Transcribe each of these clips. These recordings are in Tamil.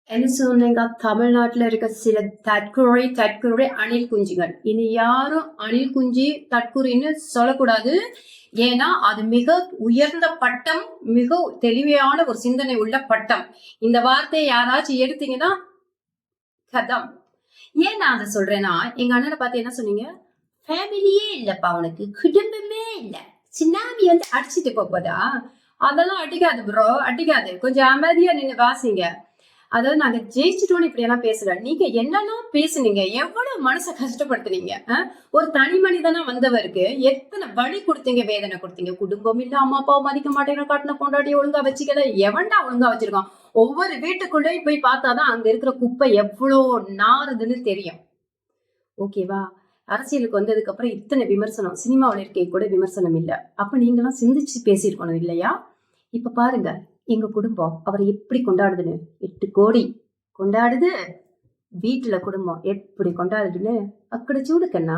என்ன சொன்னீங்க? தமிழ்நாட்டுல இருக்க சில தற்குறி அணில் குஞ்சுகள். இனி யாரும் அணில் குஞ்சு தற்குறின்னு சொல்லக்கூடாது. ஏன்னா அது மிக உயர்ந்த பட்டம், மிக தெளிவான ஒரு சிந்தனை உள்ள பட்டம். இந்த வார்த்தையை யாராச்சும் எடுத்தீங்கன்னா கதம். ஏன் நான் அதை சொல்றேன்னா, எங்க அண்ணனை பார்த்து என்ன சொன்னீங்க? ஃபேமிலியே இல்லப்பா, உனக்கு குடும்பமே இல்ல, சுனாமி வந்து அடிச்சுட்டு போதா? அதெல்லாம் அடிக்காது ப்ரோ, அடிக்காது. கொஞ்சம் அமைதியா நின்று வாசிங்க. அதாவது நாங்க ஜெயிச்சிட்டோம்னு இப்படி எல்லாம் பேசல. நீங்க என்னெல்லாம் பேசுனீங்க, எவ்வளவு மனசை கஷ்டப்படுத்துனீங்க. ஒரு தனி மனிதனா வந்தவருக்கு எத்தனை வழி கொடுத்தீங்க, வேதனை கொடுத்தீங்க. குடும்பம் இல்ல, அம்மா அப்பாவை மதிக்க மாட்டேங்கிற, காட்டின பொண்டாட்டி ஒழுங்கா வச்சுக்கல, எவன்டா ஒழுங்கா வச்சிருக்கான். ஒவ்வொரு வீட்டுக்குள்ளேயும் போய் பார்த்தாதான் அங்க இருக்கிற குப்பை எவ்வளோ நாறுதுன்னு தெரியும். ஓகேவா? அரசியலுக்கு வந்ததுக்கு அப்புறம் இத்தனை விமர்சனம், சினிமாவில் இருக்க கூட விமர்சனம் இல்ல. அப்ப நீங்களாம் சிந்திச்சு பேசியிருக்கணும் இல்லையா? இப்ப பாருங்க, எங்க குடும்பம் அவரை எப்படி கொண்டாடுதுன்னு. 8 கோடி கொண்டாடுது. வீட்டுல குடும்பம் எப்படி கொண்டாடுதுன்னு அக்கட சூடுக்கண்ணா.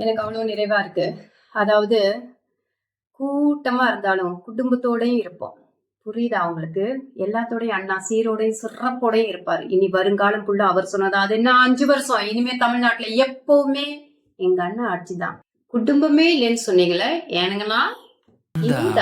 எனக்கு அவ்வளவு நிறைவா இருக்கு. அதாவது கூட்டமா இருந்தாலும் குடும்பத்தோடயும் இருப்போம். புரியுதா அவங்களுக்கு? எல்லாத்தோடையும் அண்ணா சீரோடையும் சிறப்போடையும் இருப்பாரு. இனி வருங்காலம் ஃபுல்லா அவர் சொன்னதா, அது என்ன 5 வருஷம் இனிமே தமிழ்நாட்டுல எப்பவுமே எங்க அண்ணா ஆட்சிதான். குடும்பமே இல்லைன்னு சொன்னீங்களே, ஏனுங்கண்ணா? இந்த